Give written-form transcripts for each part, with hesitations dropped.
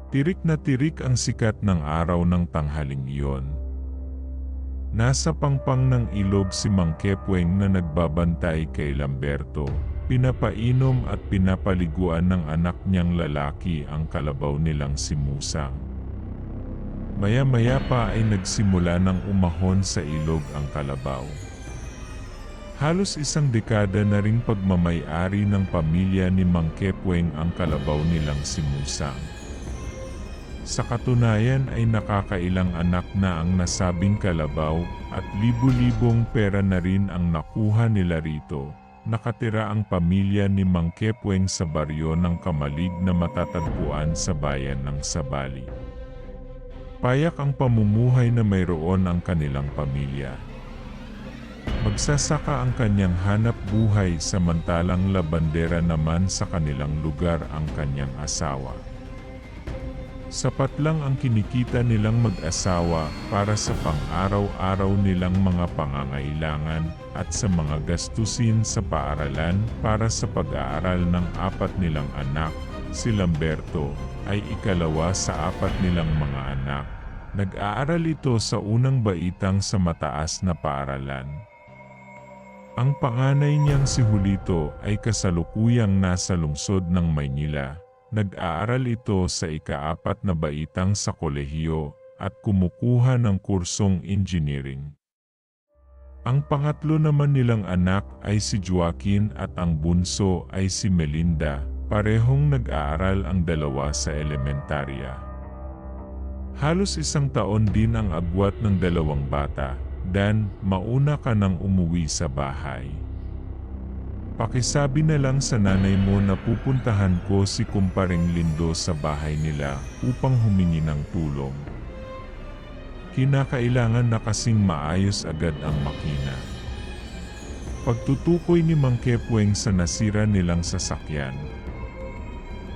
Tirik na tirik ang sikat ng araw ng tanghaling iyon. Nasa pangpang ng ilog si Mang Kepweng na nagbabantay kay Lamberto. Pinapainom at pinapaliguan ng anak niyang lalaki ang kalabaw nilang si Musang. Maya-maya pa ay nagsimula ng umahon sa ilog ang kalabaw. Halos isang dekada na ring pagmamay-ari ng pamilya ni Mang Kepweng ang kalabaw nilang si Musang. Sa katunayan ay nakakailang anak na ang nasabing kalabaw at libu-libong pera na rin ang nakuha nila rito. Nakatira ang pamilya ni Mang Kepweng sa baryo ng Kamalig na matatagpuan sa bayan ng Sabali. Payak ang pamumuhay na mayroon ang kanilang pamilya. Magsasaka ang kanyang hanap buhay samantalang labandera naman sa kanilang lugar ang kanyang asawa. Sapat lang ang kinikita nilang mag-asawa para sa pang-araw-araw nilang mga pangangailangan at sa mga gastusin sa paaralan para sa pag-aaral ng 4 nilang anak. Si Lamberto ay ikalawa sa 4 nilang mga anak. Nag-aaral ito sa unang baitang sa mataas na paaralan. Ang panganay niyang si Julito ay kasalukuyang nasa lungsod ng Maynila. Nag-aaral ito sa ika-4 na baitang sa kolehiyo at kumukuha ng kursong engineering. Ang pangatlo naman nilang anak ay si Joaquin at ang bunso ay si Melinda. Parehong nag-aaral ang dalawa sa elementarya. Halos 1 taon din ang agwat ng dalawang bata. Dan, mauna ka nang umuwi sa bahay. Pakisabi na lang sa nanay mo na pupuntahan ko si Kumparing Lindo sa bahay nila upang humingi ng tulong. Kinakailangan na kasing maayos agad ang makina. Pagtutukoy ni Mang Kepweng sa nasira nilang sasakyan.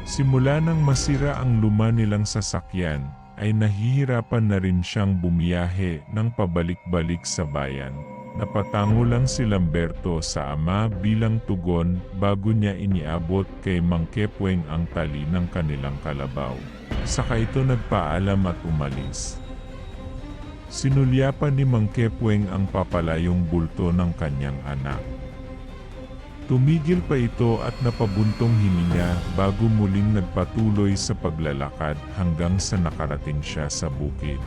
Simula nang masira ang luma nilang sasakyan, ay nahihirapan na rin siyang bumiyahe ng pabalik-balik sa bayan. Napatango lang si Lamberto sa ama bilang tugon bago niya iniabot kay Mang Kepweng ang tali ng kanilang kalabaw. Saka ito nagpaalam at umalis. Sinulyapan ni Mang Kepweng ang papalayong bulto ng kanyang anak. Tumigil pa ito at napabuntong hininga bago muling nagpatuloy sa paglalakad hanggang sa nakarating siya sa bukid.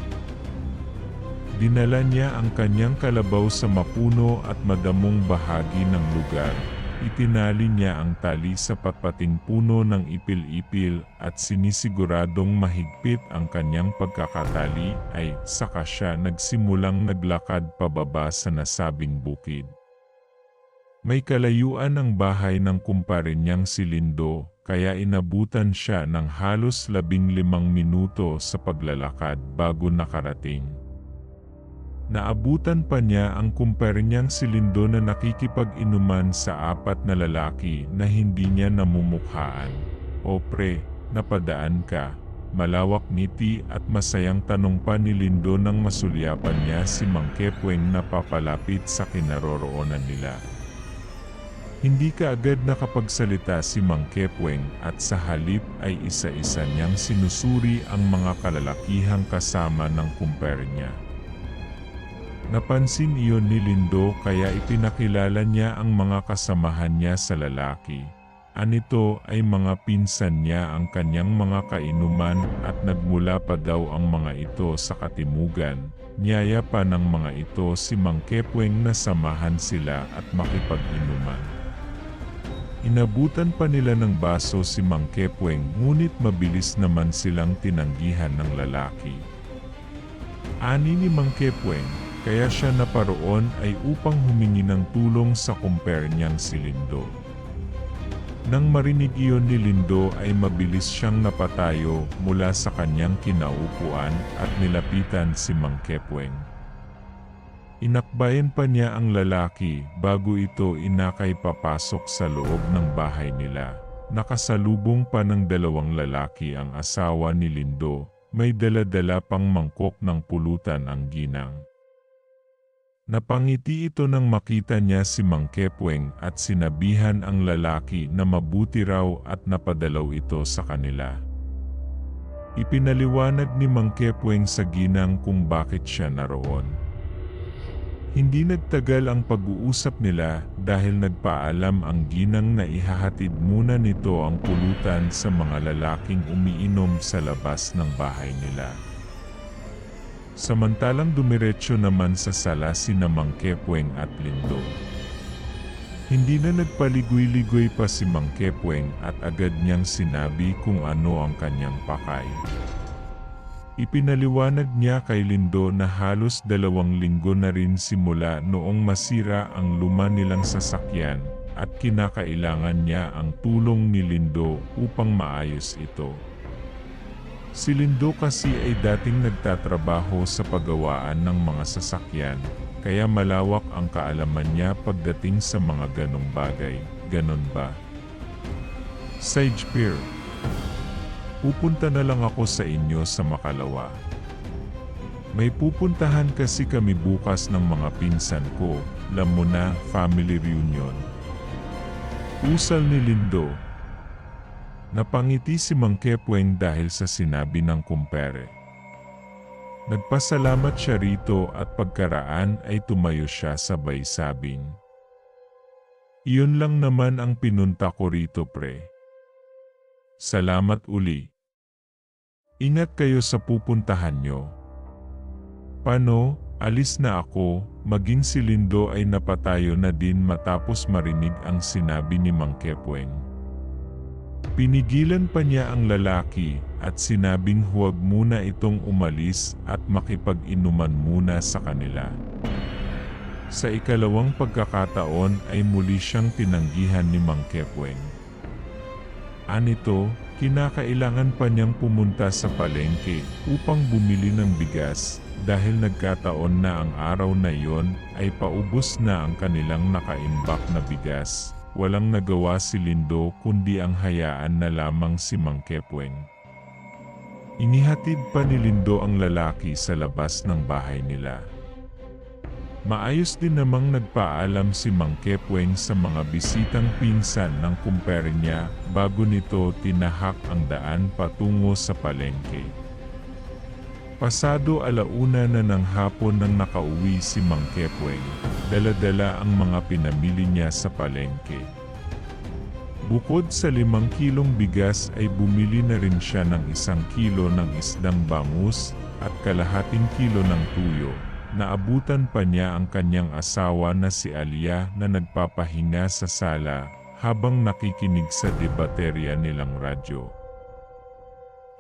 Dinala niya ang kanyang kalabaw sa mapuno at madamong bahagi ng lugar. Itinali niya ang tali sa patpating puno ng ipil-ipil at sinisiguradong mahigpit ang kanyang pagkakatali ay saka siya nagsimulang naglakad pababa sa nasabing bukid. May kalayuan ang bahay ng kumpare niyang si Lindo, kaya inabutan siya ng halos 15 minuto sa paglalakad bago nakarating. Naabutan pa niya ang kumpare niyang si Lindo na nakikipag-inuman sa 4 na lalaki na hindi niya namumukhaan. "O pre, napadaan ka?" Malawak ngiti at masayang tanong pa ni Lindo nang masulyapan niya si Mang Kepweng na papalapit sa kinaroroonan nila. Hindi kaagad nakapagsalita si Mang Kepweng at sa halip ay isa-isa niyang sinusuri ang mga kalalakihang kasama ng kumpare niya. Napansin iyon ni Lindo kaya ipinakilala niya ang mga kasamahan niya sa lalaki. Anito ay mga pinsan niya ang kanyang mga kainuman at nagmula pa daw ang mga ito sa katimugan. Niyaya pa ng mga ito si Mang Kepweng na samahan sila at makipag-inuman. Inabutan pa nila ng baso si Mang Kepweng ngunit mabilis naman silang tinanggihan ng lalaki. Ani ni Mang Kepweng, kaya siya naparoon ay upang humingi ng tulong sa kumpare niyang si Lindo. Nang marinig iyon ni Lindo ay mabilis siyang napatayo mula sa kanyang kinaupuan at nilapitan si Mang Kepweng. Inakbayan pa niya ang lalaki bago ito inakay papasok sa loob ng bahay nila. Nakasalubong pa ng 2 lalaki ang asawa ni Lindo, may dala-dala pang mangkok ng pulutan ang ginang. Napangiti ito nang makita niya si Mang Kepweng at sinabihan ang lalaki na mabuti raw at napadalaw ito sa kanila. Ipinaliwanag ni Mang Kepweng sa ginang kung bakit siya naroon. Hindi nagtagal ang pag-uusap nila dahil nagpaalam ang ginang na ihahatid muna nito ang pulutan sa mga lalaking umiinom sa labas ng bahay nila. Samantalang dumiretso naman sa sala sina Mang Kepweng at Lindo. Hindi na nagpaligoy-ligoy pa si Mang Kepweng at agad niyang sinabi kung ano ang kanyang pakay. Ipinaliwanag niya kay Lindo na halos 2 linggo na rin simula noong masira ang luma nilang sasakyan at kinakailangan niya ang tulong ni Lindo upang maayos ito. Si Lindo kasi ay dating nagtatrabaho sa paggawaan ng mga sasakyan, kaya malawak ang kaalaman niya pagdating sa mga ganong bagay, ganon ba? Sage Pier. Pupunta na lang ako sa inyo sa Makalawa. May pupuntahan kasi kami bukas ng mga pinsan ko, alam mo na, family reunion. Usal ni Lindo. Napangiti si Mang Kepweng dahil sa sinabi ng kumpare. Nagpasalamat siya rito at pagkaraan ay tumayo siya sabay sabing, "Iyon lang naman ang pinunta ko rito, pre. Salamat uli. Ingat kayo sa pupuntahan nyo." Paano, alis na ako, maging si Lindo ay napatayo na din matapos marinig ang sinabi ni Mang Kepweng. Pinigilan pa niya ang lalaki at sinabing huwag muna itong umalis at makipag-inuman muna sa kanila. Sa ikalawang pagkakataon ay muli siyang tinanggihan ni Mang Kepweng. Anito, kinakailangan pa niyang pumunta sa palengke upang bumili ng bigas dahil nagkataon na ang araw na iyon ay paubos na ang kanilang nakaimbak na bigas. Walang nagawa si Lindo kundi ang hayaan na lamang si Mang Kepweng. Inihatid pa ni Lindo ang lalaki sa labas ng bahay nila. Maayos din namang nagpaalam si Mang Kepweng sa mga bisitang pinsan ng kumpare niya bago nito tinahak ang daan patungo sa palengke. Pasado 1:00 na ng hapon nang nakauwi si Mang Kepweng, dala-dala ang mga pinamili niya sa palengke. Bukod sa 5 kilong bigas ay bumili na rin siya ng 1 kilo ng isdang bangus at kalahating kilo ng tuyo. Naabutan pa niya ang kanyang asawa na si Alia na nagpapahinga sa sala habang nakikinig sa debaterya nilang radyo.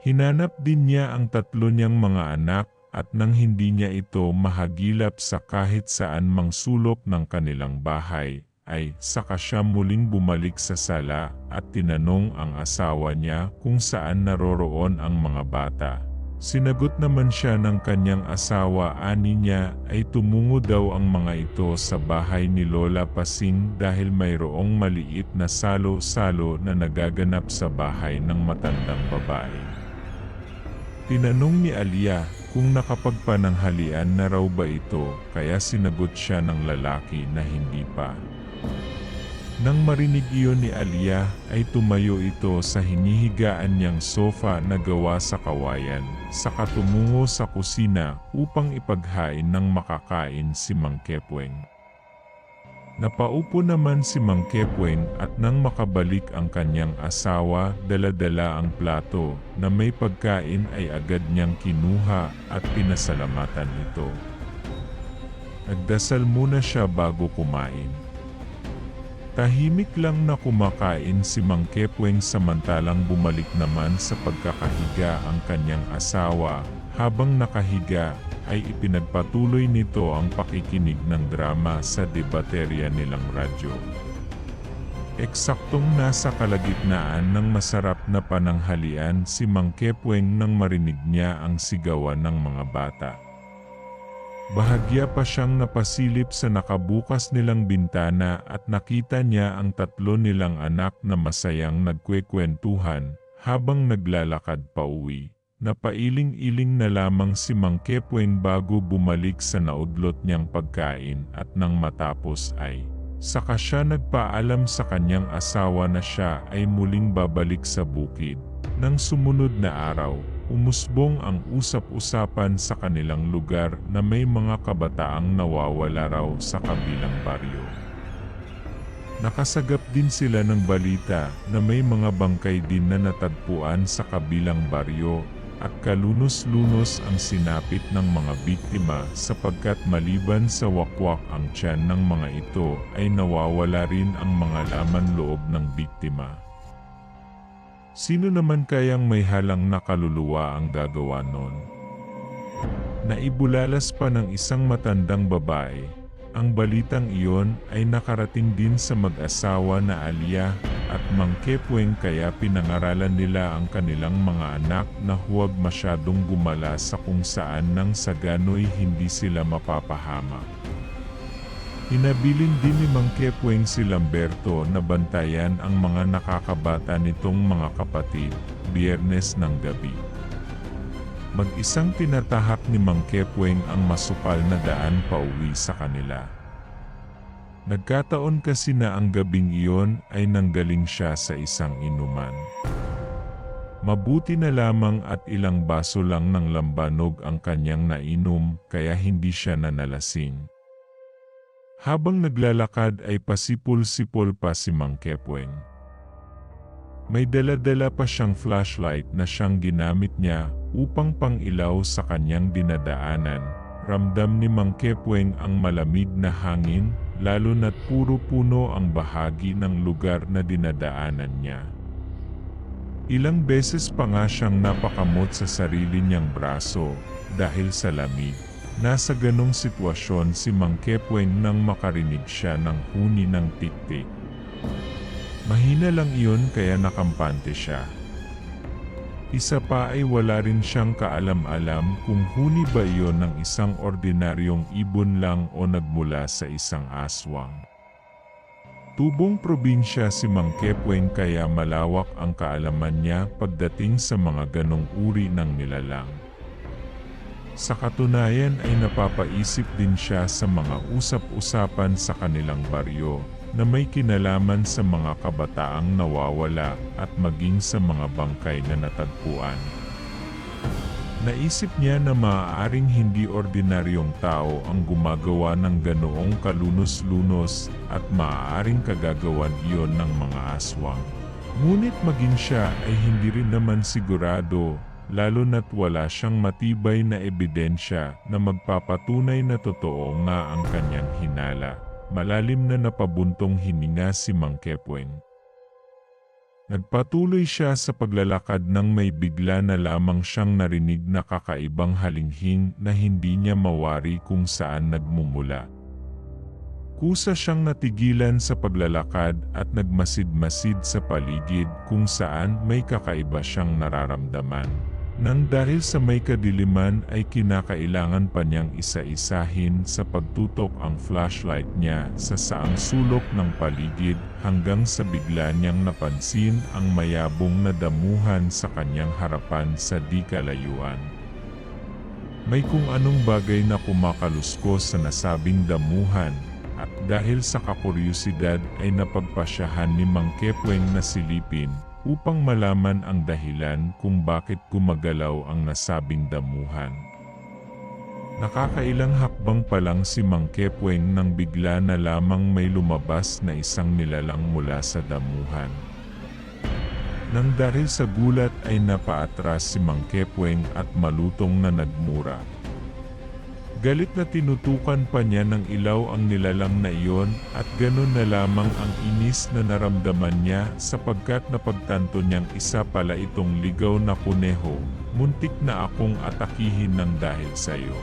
Hinanap din niya ang 3 niyang mga anak at nang hindi niya ito mahagilap sa kahit saan mang sulok ng kanilang bahay, ay saka siya muling bumalik sa sala at tinanong ang asawa niya kung saan naroroon ang mga bata. Sinagot naman siya ng kanyang asawa, ani niya ay tumungo daw ang mga ito sa bahay ni Lola Pasing dahil mayroong maliit na salo-salo na nagaganap sa bahay ng matandang babae. Tinanong ni Alia kung nakapagpananghalian na raw ba ito, kaya sinagot siya ng lalaki na hindi pa. Nang marinig iyon ni Alia ay tumayo ito sa hinihigaan niyang sofa na gawa sa kawayan, saka tumungo sa kusina upang ipaghain ng makakain si Mang Kepweng. Napaupo naman si Mang Kepweng at nang makabalik ang kanyang asawa, dala-dala ang plato na may pagkain ay agad niyang kinuha at pinasalamatan ito. Nagdasal muna siya bago kumain. Tahimik lang na kumakain si Mang Kepweng samantalang bumalik naman sa pagkakahiga ang kanyang asawa. Habang nakahiga ay ipinagpatuloy nito ang pakikinig ng drama sa debaterya nilang radyo. Eksaktong nasa kalagitnaan ng masarap na pananghalian si Mang Kepweng nang marinig niya ang sigawan ng mga bata. Bahagya pa siyang napasilip sa nakabukas nilang bintana at nakita niya ang 3 nilang anak na masayang nagkwekwentuhan habang naglalakad pauwi. Napailing-iling na lamang si Mang Kepweng bago bumalik sa naudlot niyang pagkain at nang matapos ay saka siya nagpaalam sa kanyang asawa na siya ay muling babalik sa bukid. Nang sumunod na araw, umusbong ang usap-usapan sa kanilang lugar na may mga kabataang nawawala raw sa kabilang baryo. Nakasagap din sila ng balita na may mga bangkay din na natagpuan sa kabilang baryo at kalunos-lunos ang sinapit ng mga biktima sapagkat maliban sa wakwak ang tiyan ng mga ito ay nawawala rin ang mga laman loob ng biktima. Sino naman kayang may halang na kaluluwa ang gagawa nun? Naibulalas pa ng isang matandang babae. Ang balitang iyon ay nakarating din sa mag-asawa na Alia at Mang Kepweng kaya pinangaralan nila ang kanilang mga anak na huwag masyadong gumala sa kung saan nang sa gano'y hindi sila mapapahama. Hinabilin din ni Mang Kepweng si Lamberto na bantayan ang mga nakakabata nitong mga kapatid, Biyernes ng gabi. Mag-isang tinatahak ni Mang Kepweng ang masukal na daan pauwi sa kanila. Nagkataon kasi na ang gabing iyon ay nanggaling siya sa isang inuman. Mabuti na lamang at ilang baso lang ng lambanog ang kanyang nainom kaya hindi siya nanalasing. Habang naglalakad ay pasipol-sipol pa si Mang Kepweng. May dala-dala pa siyang flashlight na siyang ginamit niya upang pangilaw sa kanyang dinadaanan. Ramdam ni Mang Kepweng ang malamig na hangin, lalo na't puro puno ang bahagi ng lugar na dinadaanan niya. Ilang beses pa nga siyang napakamot sa sarili niyang braso dahil sa lamig. Nasa ganong sitwasyon si Mang Kepweng nang makarinig siya ng huni ng tik-tik. Mahina lang iyon kaya nakampante siya. Isa pa ay wala rin siyang kaalam-alam kung huni ba iyon ng isang ordinaryong ibon lang o nagmula sa isang aswang. Tubong probinsya si Mang Kepweng kaya malawak ang kaalaman niya pagdating sa mga ganong uri ng nilalang. Sa katunayan ay napapaisip din siya sa mga usap-usapan sa kanilang baryo na may kinalaman sa mga kabataang nawawala at maging sa mga bangkay na natagpuan. Naisip niya na maaaring hindi ordinaryong tao ang gumagawa ng ganoong kalunos-lunos at maaaring kagagawan iyon ng mga aswang. Ngunit maging siya ay hindi rin naman sigurado, lalo na't wala siyang matibay na ebidensya na magpapatunay na totoo nga ang kanyang hinala. Malalim na napabuntong hininga si Mang Kepweng. Nagpatuloy siya sa paglalakad nang may bigla na lamang siyang narinig na kakaibang halinghing na hindi niya mawari kung saan nagmumula. Kusa siyang natigilan sa paglalakad at nagmasid-masid sa paligid kung saan may kakaiba siyang nararamdaman. Nang dahil sa may kadiliman ay kinakailangan pa niyang isa-isahin sa pagtutok ang flashlight niya sa saang sulok ng paligid hanggang sa bigla niyang napansin ang mayabong na damuhan sa kanyang harapan sa di kalayuan. May kung anong bagay na kumakaluskos sa nasabing damuhan at dahil sa kakuryosidad ay napagpasyahan ni Mang Kepweng na silipin upang malaman ang dahilan kung bakit gumagalaw ang nasabing damuhan. Nakakailang hakbang pa lang si Mang Kepweng nang bigla na lamang may lumabas na isang nilalang mula sa damuhan. Nang dahil sa gulat ay napaatras si Mang Kepweng at malutong na nagmura. Galit na tinutukan pa niya ng ilaw ang nilalang na iyon at ganun na lamang ang inis na naramdaman niya sapagkat napagtanto niyang isa pala itong ligaw na kuneho, muntik na akong atakihin ng dahil sa iyo.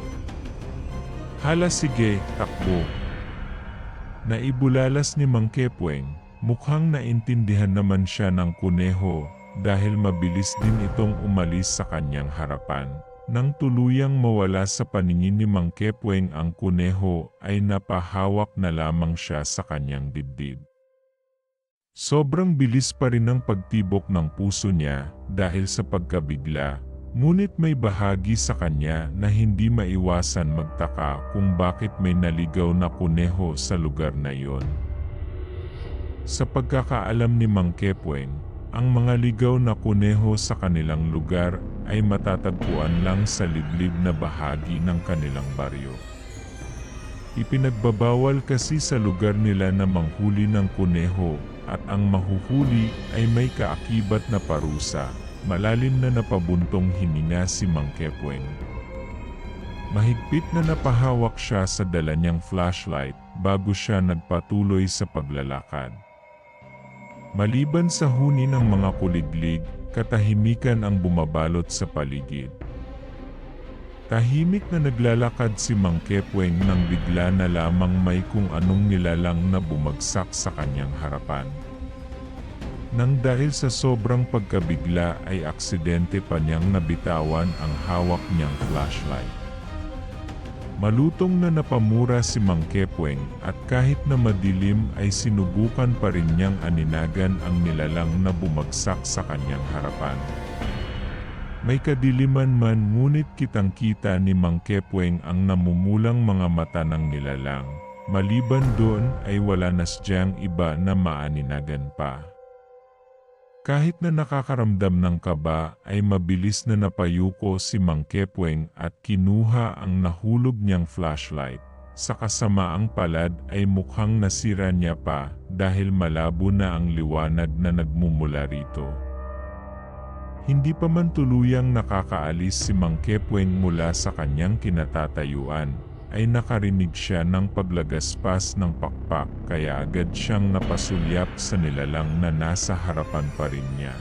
Hala sige, takbo. Naibulalas ni Mang Kepweng, mukhang naintindihan naman siya ng kuneho dahil mabilis din itong umalis sa kanyang harapan. Nang tuluyang mawala sa paningin ni Mang Kepweng ang kuneho ay napahawak na lamang siya sa kanyang dibdib. Sobrang bilis pa rin ang pagtibok ng puso niya dahil sa pagkabigla, ngunit may bahagi sa kanya na hindi maiwasan magtaka kung bakit may naligaw na kuneho sa lugar na iyon. Sa pagkakaalam ni Mang Kepweng, ang mga ligaw na kuneho sa kanilang lugar ay matatagpuan lang sa liblib na bahagi ng kanilang baryo. Ipinagbabawal kasi sa lugar nila na manghuli ng kuneho at ang mahuhuli ay may kaakibat na parusa. Malalim na napabuntong hininga si Mang Kepweng. Mahigpit na napahawak siya sa dala niyang flashlight bago siya nagpatuloy sa paglalakad. Maliban sa huni ng mga kuliglig, katahimikan ang bumabalot sa paligid. Tahimik na naglalakad si Mang Kepweng nang bigla na lamang may kung anong nilalang na bumagsak sa kanyang harapan. Nang dahil sa sobrang pagkabigla ay aksidente pa niyang nabitawan ang hawak niyang flashlight. Malutong na napamura si Mang Kepweng at kahit na madilim ay sinubukan pa rin niyang aninagan ang nilalang na bumagsak sa kanyang harapan. May kadiliman man ngunit kitang-kita ni Mang Kepweng ang namumulang mga mata ng nilalang. Maliban doon ay wala na siyang iba na maaninagan pa. Kahit na nakakaramdam ng kaba ay mabilis na napayuko si Mang Kepweng at kinuha ang nahulog niyang flashlight. Sa kasamaang palad ay mukhang nasira niya pa dahil malabo na ang liwanag na nagmumula rito. Hindi pa man tuluyang nakakaalis si Mang Kepweng mula sa kanyang kinatatayuan, ay nakarinig siya ng paglagaspas ng pakpak kaya agad siyang napasulyap sa nilalang na nasa harapan pa rin niya.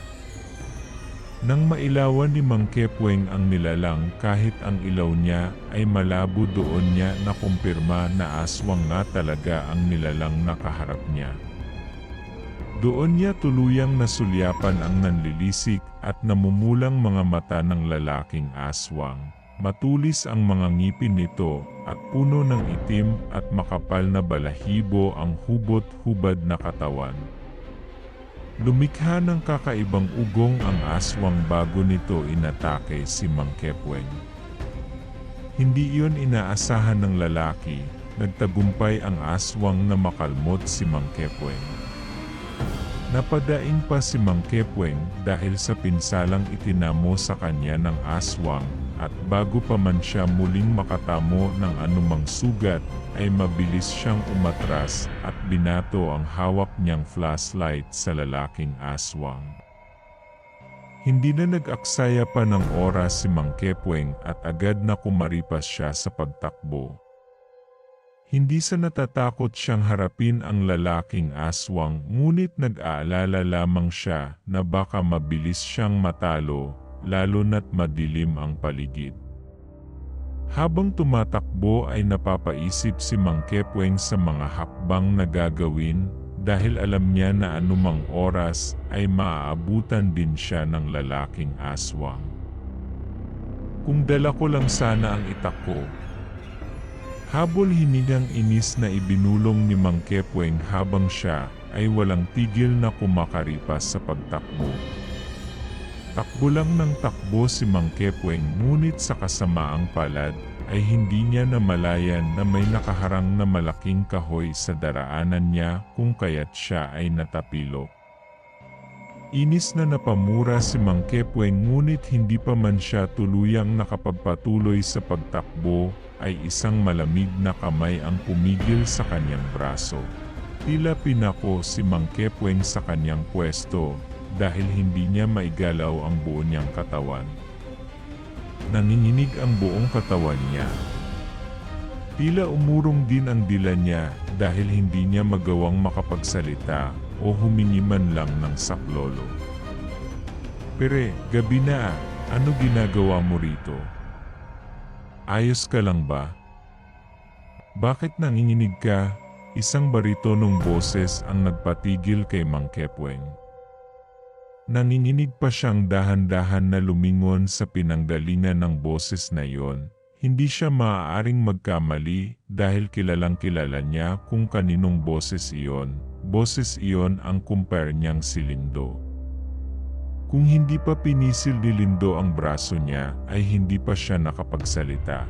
Nang mailawan ni Mang Kepweng ang nilalang kahit ang ilaw niya ay malabo, doon niya nakumpirma na aswang nga talaga ang nilalang nakaharap niya. Doon niya tuluyang nasulyapan ang nanlilisik at namumulang mga mata ng lalaking aswang. Matulis ang mga ngipin nito at puno ng itim at makapal na balahibo ang hubot-hubad na katawan. Lumikha ng kakaibang ugong ang aswang bago nito inatake si Mang Kepweng. Hindi iyon inaasahan ng lalaki, nagtagumpay ang aswang na makalmot si Mang Kepweng. Napadaing pa si Mang Kepweng dahil sa pinsalang itinamo sa kanya ng aswang. At bago pa man siya muling makatamo ng anumang sugat, ay mabilis siyang umatras at binato ang hawak niyang flashlight sa lalaking aswang. Hindi na nag-aksaya pa ng oras si Mang Kepweng at agad na kumaripas siya sa pagtakbo. Hindi sa natatakot siyang harapin ang lalaking aswang, ngunit nag-aalala lamang siya na baka mabilis siyang matalo, lalo na't madilim ang paligid. Habang tumatakbo ay napapaisip si Mang Kepweng sa mga hakbang na gagawin dahil alam niya na anumang oras ay maaabutan din siya ng lalaking aswang. Kung dala ko lang sana ang itak ko. Habol hinigang inis na ibinulong ni Mang Kepweng habang siya ay walang tigil na kumakaripas sa pagtakbo. Takbo lang ng takbo si Mang Kepweng, ngunit sa kasamaang palad ay hindi niya namalayan na may nakaharang na malaking kahoy sa daraanan niya kung kaya't siya ay natapilok. Inis na napamura si Mang Kepweng, ngunit hindi pa man siya tuluyang nakapagpatuloy sa pagtakbo ay isang malamig na kamay ang pumigil sa kanyang braso. Tila pinako si Mang Kepweng sa kanyang pwesto dahil hindi niya maigalaw ang buo niyang katawan. Nanginginig ang buong katawan niya. Tila umurong din ang dila niya dahil hindi niya magawang makapagsalita o humingi man lang ng saklolo. "Pere, gabi na, ano ginagawa mo rito? Ayos ka lang ba? Bakit nanginginig ka?" Isang baritonong boses ang nagpatigil kay Mang Kepweng. Nanginginig pa siyang dahan-dahan na lumingon sa pinanggalingan ng boses na iyon. Hindi siya maaaring magkamali dahil kilalang-kilala niya kung kaninong boses iyon. Boses iyon ang kumpare niyang si Lindo. Kung hindi pa pinisil ni Lindo ang braso niya, ay hindi pa siya nakapagsalita.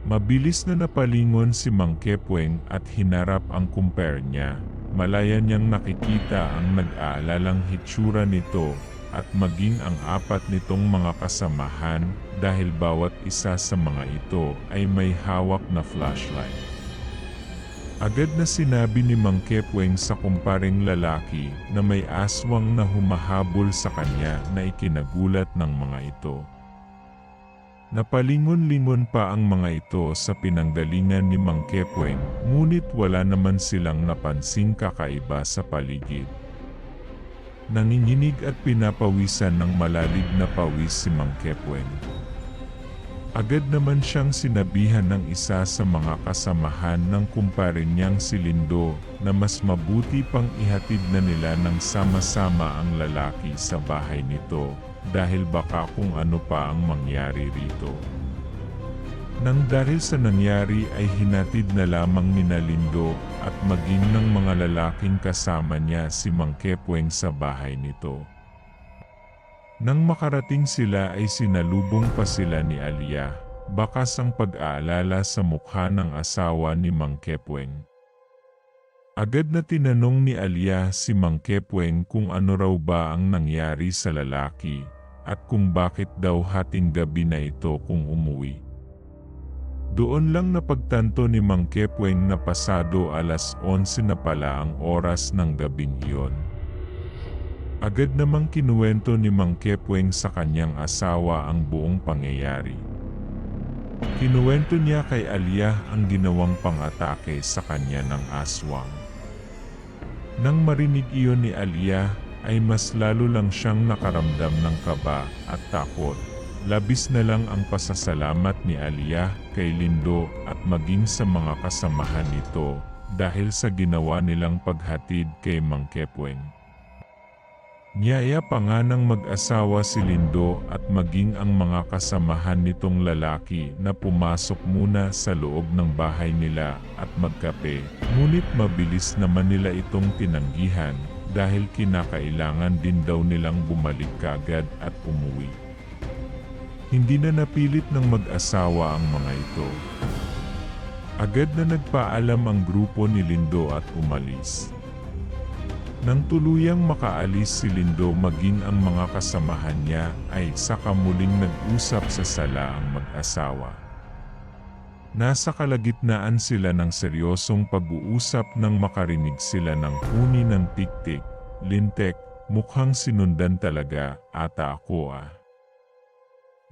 Mabilis na napalingon si Mang Kepweng at hinarap ang kumpare niya. malaya niyang nakikita ang nag-aalalang hitsura nito at maging ang apat nitong mga kasamahan dahil bawat isa sa mga ito ay may hawak na flashlight. Agad na sinabi ni Mang Kepweng sa kumparing lalaki na may aswang na humahabol sa kanya na ikinagulat ng mga ito. Napalingon-lingon pa ang mga ito sa pinanggalingan ni Mang Kepweng, ngunit wala naman silang napansing kakaiba sa paligid. Nanginginig at pinapawisan ng malalig na pawis si Mang Kepweng. Agad naman siyang sinabihan ng isa sa mga kasamahan ng kumpare niyang si Lindo na mas mabuti pang ihatid na nila ng sama-sama ang lalaki sa bahay nito dahil baka kung ano pa ang mangyari rito. Nang dahil sa nangyari ay hinatid na lamang ni Lindo at maging ng mga lalaking kasama niya si Mang Kepweng sa bahay nito. Nang makarating sila ay sinalubong pa sila ni Alia, bakas ang pag-aalala sa mukha ng asawa ni Mang Kepweng. Agad na tinanong ni Alia si Mang Kepweng kung ano raw ba ang nangyari sa lalaki at kung bakit daw hating gabi na ito kung umuwi. Doon lang napagtanto ni Mang Kepweng na pasado alas 11 na pala ang oras ng gabing iyon. Agad namang kinuwento ni Mang Kepweng sa kanyang asawa ang buong pangyayari. Kinuwento niya kay Alia ang ginawang pang-atake sa kanya ng aswang. Nang marinig iyon ni Alia, ay mas lalo lang siyang nakaramdam ng kaba at takot. Labis na lang ang pasasalamat ni Alia kay Lindo at maging sa mga kasamahan nito dahil sa ginawa nilang paghatid kay Mang Kepweng. Niyaya pa nga ng mag-asawa si Lindo at maging ang mga kasamahan nitong lalaki na pumasok muna sa loob ng bahay nila at magkape, ngunit mabilis naman nila itong tinanggihan dahil kinakailangan din daw nilang bumalik kaagad at umuwi. Hindi na napilit ng mag-asawa ang mga ito. Agad na nagpaalam ang grupo ni Lindo at umalis. Nang tuluyang makaalis si Lindo maging ang mga kasamahan niya ay saka muling nag-usap sa sala ang mag-asawa. Nasa kalagitnaan sila ng seryosong pag-uusap nang makarinig sila ng huni ng tik-tik, lintek, mukhang sinundan talaga, ata ako ah.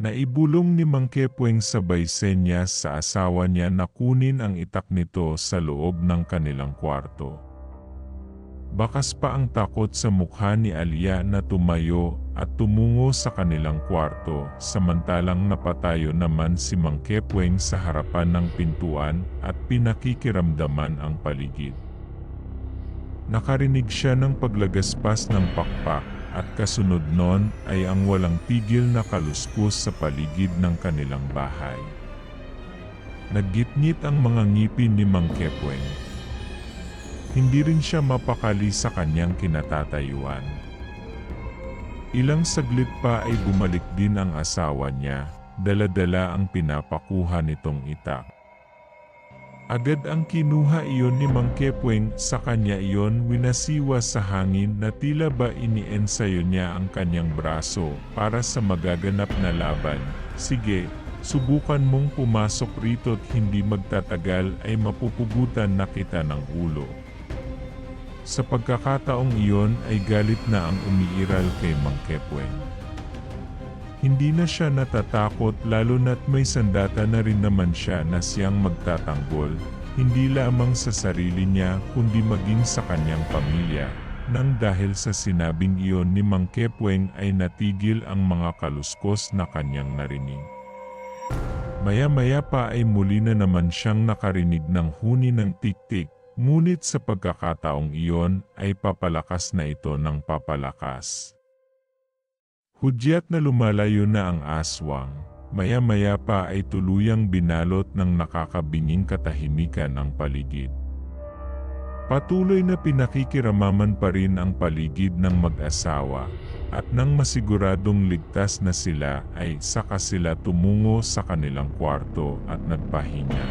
Naibulong ni Mang Kepweng sabay senyas sa asawa niya na kunin ang itak nito sa loob ng kanilang kwarto. Bakas pa ang takot sa mukha ni Alia na tumayo at tumungo sa kanilang kwarto samantalang napatayo naman si Mang Kepweng sa harapan ng pintuan at pinakikiramdaman ang paligid. Nakarinig siya ng paglagaspas ng pakpak at kasunod nun ay ang walang tigil na kaluskus sa paligid ng kanilang bahay. Naggitngit ang mga ngipin ni Mang Kepweng. Hindi rin siya mapakali sa kanyang kinatatayuan. Ilang saglit pa ay bumalik din ang asawa niya, dala-dala ang pinapakuha nitong itak. Agad ang kinuha iyon ni Mang Kepweng, sa kanya iyon winasiwa sa hangin na tila ba iniensayo niya ang kanyang braso para sa magaganap na laban. Sige, subukan mong pumasok rito at hindi magtatagal ay mapupugutan na kita ng ulo. Sa pagkakataong iyon ay galit na ang umiiral kay Mang Kepweng. Hindi na siya natatakot lalo na't may sandata na rin naman siya na siyang magtatanggol, hindi lamang sa sarili niya kundi maging sa kanyang pamilya, nang dahil sa sinabing iyon ni Mang Kepweng ay natigil ang mga kaluskos na kanyang narinig. Maya-maya pa ay muli na naman siyang nakarinig ng huni ng tik-tik. Ngunit sa pagkakataong iyon ay papalakas na ito ng papalakas. Hudyat na lumalayo na ang aswang, maya-maya pa ay tuluyang binalot ng nakakabinging katahimikan ang paligid. Patuloy na pinakikiramaman pa rin ang paligid ng mag-asawa, at nang masiguradong ligtas na sila ay saka sila tumungo sa kanilang kwarto at nagpahinga.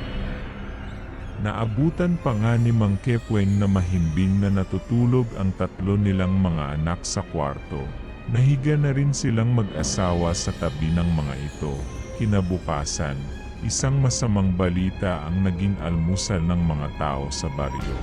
Naabutan pa nga ni Mang Kepweng na mahimbing na natutulog ang tatlo nilang mga anak sa kwarto. Nahiga na rin silang mag-asawa sa tabi ng mga ito. Kinabukasan, isang masamang balita ang naging almusal ng mga tao sa baryo.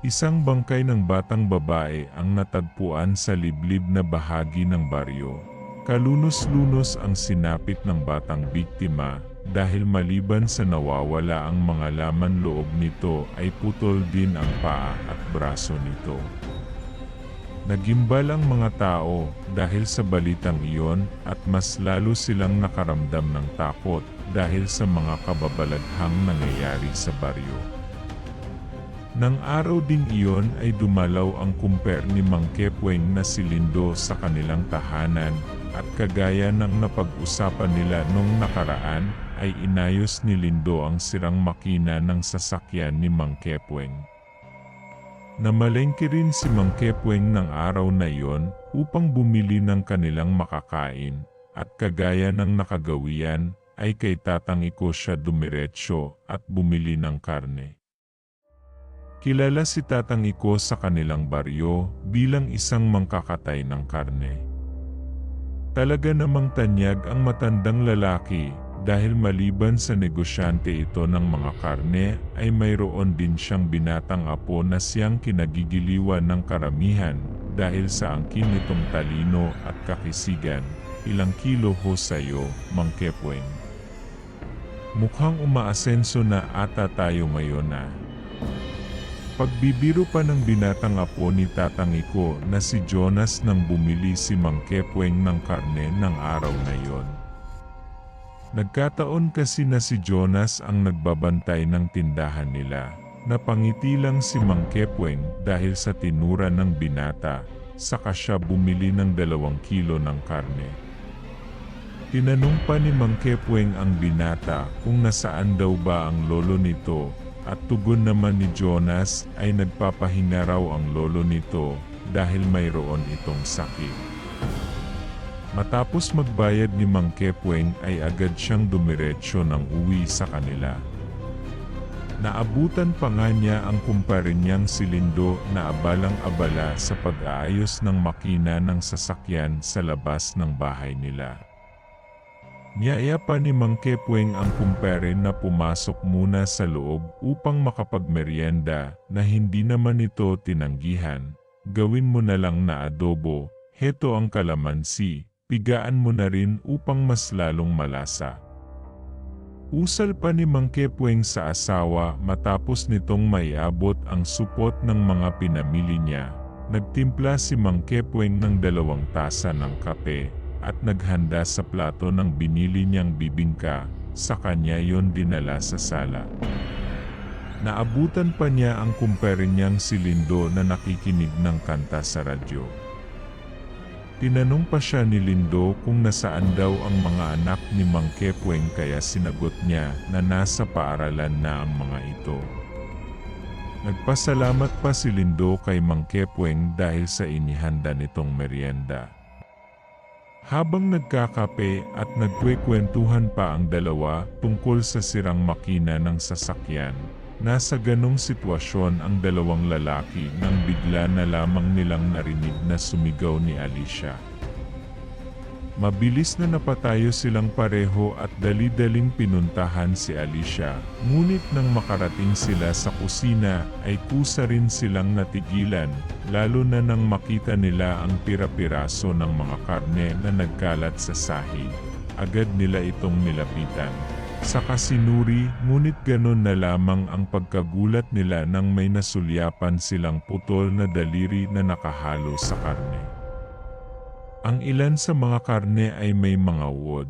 Isang bangkay ng batang babae ang natagpuan sa liblib na bahagi ng baryo. Kalunos-lunos ang sinapit ng batang biktima dahil maliban sa nawawala ang mga laman loob nito ay putol din ang paa at braso nito. Nagimbal ang mga tao dahil sa balitang iyon at mas lalo silang nakaramdam ng takot dahil sa mga kababalaghang nangyayari sa baryo. Nang araw ding iyon ay dumalaw ang kumper ni Mang Kepweng na si Lindo sa kanilang tahanan at kagaya ng napag-usapan nila nung nakaraan ay inayos ni Lindo ang sirang makina ng sasakyan ni Mang Kepweng. Namalengke rin si Mang Kepweng ng araw na iyon upang bumili ng kanilang makakain at kagaya ng nakagawian ay kay Tatang Iko siya dumiretso at bumili ng karne. Kilala si Tatang Iko sa kanilang baryo bilang isang mangkakatay ng karne. Talaga namang tanyag ang matandang lalaki dahil maliban sa negosyante ito ng mga karne ay mayroon din siyang binatang apo na siyang kinagigiliwan ng karamihan dahil sa angkin nitong talino at kakisigan. Ilang kilo ho sa'yo, Mang Kepweng? Mukhang umaasenso na ata tayo ngayon na. Pagbibiro pa ng binatang apo ni Tatang Iko na si Jonas nang bumili si Mang Kepweng ng karne ng araw na yon. Nagkataon kasi na si Jonas ang nagbabantay ng tindahan nila. Napangiti lang si Mang Kepweng dahil sa tinura ng binata, saka siya bumili ng 2 kilo ng karne. Tinanong pa ni Mang Kepweng ang binata kung nasaan daw ba ang lolo nito. At tugon naman ni Jonas ay nagpapahinga raw ang lolo nito dahil mayroon itong sakit. Matapos magbayad ni Mang Kepweng ay agad siyang dumiretso ng uwi sa kanila. Naabutan pa nga niya ang kumpare niyang si Lindo na abalang-abala sa pag-aayos ng makina ng sasakyan sa labas ng bahay nila. Niyaya pa ni Mang Kepweng ang kumpare na pumasok muna sa loob upang makapagmeryenda na hindi naman ito tinanggihan. Gawin mo na lang na adobo, heto ang kalamansi, pigaan mo na rin upang mas lalong malasa. Usal pa ni Mang Kepweng sa asawa matapos nitong maiabot ang supot ng mga pinamili niya. Nagtimpla si Mang Kepweng ng 2 tasa ng kape at naghanda sa plato ng binili niyang bibingka, sa kanya yon dinala sa sala. Naabutan pa niya ang kumpare niyang si Lindo na nakikinig ng kanta sa radyo. Tinanong pa siya ni Lindo kung nasaan daw ang mga anak ni Mang Kepweng kaya sinagot niya na nasa paaralan na ang mga ito. Nagpasalamat pa si Lindo kay Mang Kepweng dahil sa inihanda nitong merienda. Habang nagkakape at nagkwekwentuhan pa ang dalawa tungkol sa sirang makina ng sasakyan, nasa ganong sitwasyon ang 2 lalaki nang bigla na lamang nilang narinig na sumigaw ni Alicia. Mabilis na napatayo silang pareho at dali-daling pinuntahan si Alicia, ngunit nang makarating sila sa kusina ay kusa rin silang natigilan, lalo na nang makita nila ang pira-piraso ng mga karne na nagkalat sa sahig. Agad nila itong nilapitan. Saka sinuri, ngunit ganon na lamang ang pagkagulat nila nang may nasulyapan silang putol na daliri na nakahalo sa karne. Ang ilan sa mga karne ay may mga uod.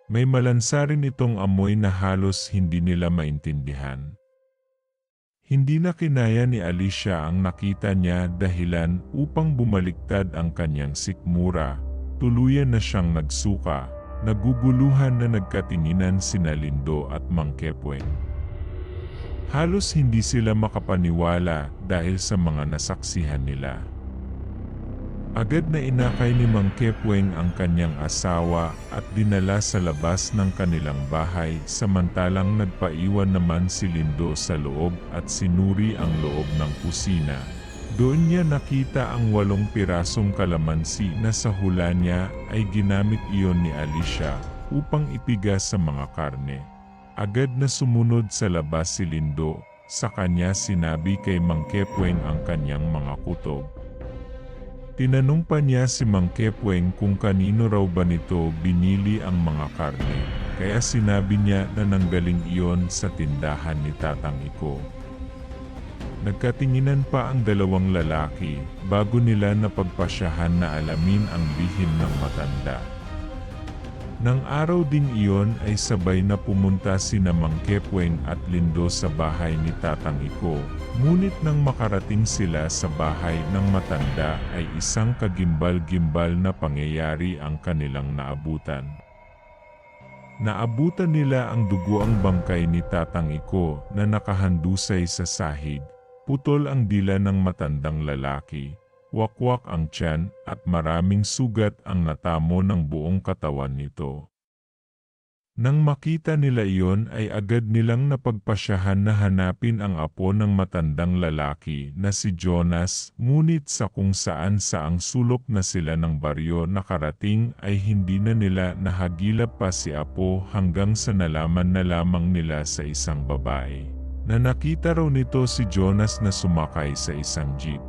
May malansa rin itong amoy na halos hindi nila maintindihan. Hindi na kinaya ni Alicia ang nakita niya dahilan upang bumaliktad ang kanyang sikmura. Tuluyan na siyang nagsuka, naguguluhan na nagkatinginan sina Lindo at Mang Kepweng. Halos hindi sila makapaniwala dahil sa mga nasaksihan nila. Agad na inakay ni Mang Kepweng ang kanyang asawa at dinala sa labas ng kanilang bahay, samantalang nagpaiwan naman si Lindo sa loob at sinuri ang loob ng kusina. Doon niya nakita ang 8 pirasong kalamansi na sa hula niya ay ginamit iyon ni Alicia upang ipiga sa mga karne. Agad na sumunod sa labas si Lindo, sa kanya sinabi kay Mang Kepweng ang kanyang mga kutob. Tinanong pa niya si Mang Kepweng kung kanino raw ba nito binili ang mga karne, kaya sinabi niya na nanggaling iyon sa tindahan ni Tatang Iko. Nagkatinginan pa ang dalawang lalaki bago nila napagpasyahan na alamin ang lihim ng matanda. Nang araw ding iyon ay sabay na pumunta sina Mang Kepweng at Lindo sa bahay ni Tatang Iko. Ngunit nang makarating sila sa bahay ng matanda ay isang kagimbal-gimbal na pangyayari ang kanilang naabutan. Naabutan nila ang dugoang bangkay ni Tatang Iko na nakahandusay sa sahig. Putol ang dila ng matandang lalaki, wakwak ang tiyan at maraming sugat ang natamo ng buong katawan nito. Nang makita nila iyon ay agad nilang napagpasyahan na hanapin ang apo ng matandang lalaki na si Jonas, ngunit sa kung saan saang sulok na sila ng baryo nakarating ay hindi na nila nahagilap pa si apo hanggang sa nalaman na lamang nila sa isang babae na nakita raw nito si Jonas na sumakay sa isang jeep.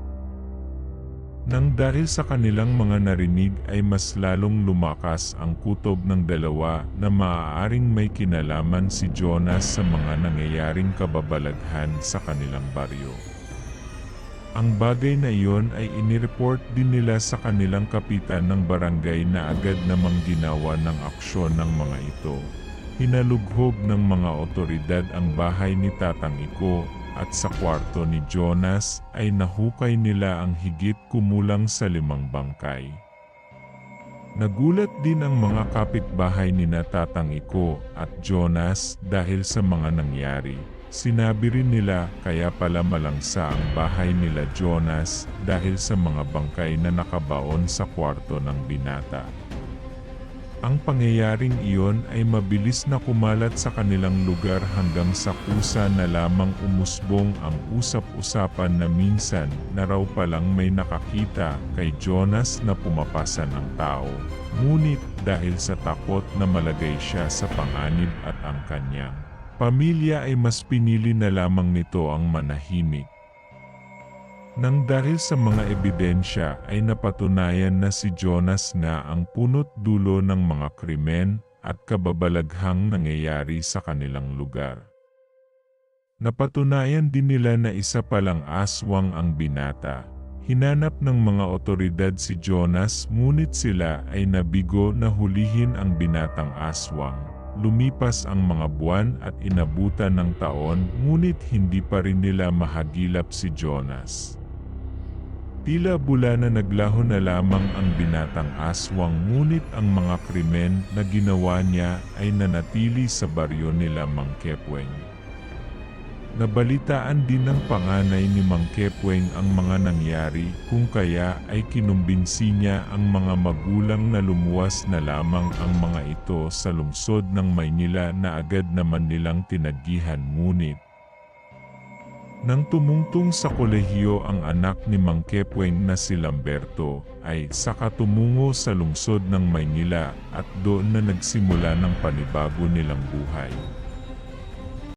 Nang dahil sa kanilang mga narinig ay mas lalong lumakas ang kutob ng dalawa na maaaring may kinalaman si Jonas sa mga nangyayaring kababalaghan sa kanilang baryo. Ang bagay na iyon ay inireport din nila sa kanilang kapitan ng barangay na agad namang ginawa ng aksyon ng mga ito. Hinalughog ng mga otoridad ang bahay ni Tatang Iko at sa kwarto ni Jonas ay nahukay nila ang higit kumulang sa 5 bangkay. Nagulat din ang mga kapitbahay ni Tatang Iko at Jonas dahil sa mga nangyari. Sinabi rin nila kaya pala malangsa ang bahay nila Jonas dahil sa mga bangkay na nakabaon sa kwarto ng binata. Ang pangyayaring iyon ay mabilis na kumalat sa kanilang lugar hanggang sa kusa na lamang umusbong ang usap-usapan na minsan na raw palang may nakakita kay Jonas na pumapasan ng tao. Ngunit dahil sa takot na malagay siya sa panganib at ang kanyang pamilya ay mas pinili na lamang nito ang manahimik. Nang dahil sa mga ebidensya ay napatunayan na si Jonas na ang punot dulo ng mga krimen at kababalaghang nangyayari sa kanilang lugar. Napatunayan din nila na isa palang aswang ang binata. Hinanap ng mga otoridad si Jonas ngunit sila ay nabigo na hulihin ang binatang aswang. Lumipas ang mga buwan at inabutan ng taon ngunit hindi pa rin nila mahagilap si Jonas. Tila bula na naglaho na lamang ang binatang aswang ngunit ang mga krimen na ginawa niya ay nanatili sa baryo nila Mang Kepweng. Nabalitaan din ng panganay ni Mang Kepweng ang mga nangyari kung kaya ay kinumbinsi niya ang mga magulang na lumuwas na lamang ang mga ito sa lungsod ng Maynila na agad naman nilang tinagihan ngunit nang tumungtong sa kolehiyo ang anak ni Mang Kepweng na si Lamberto, ay saka tumungo sa lungsod ng Maynila at doon na nagsimula ng panibago nilang buhay.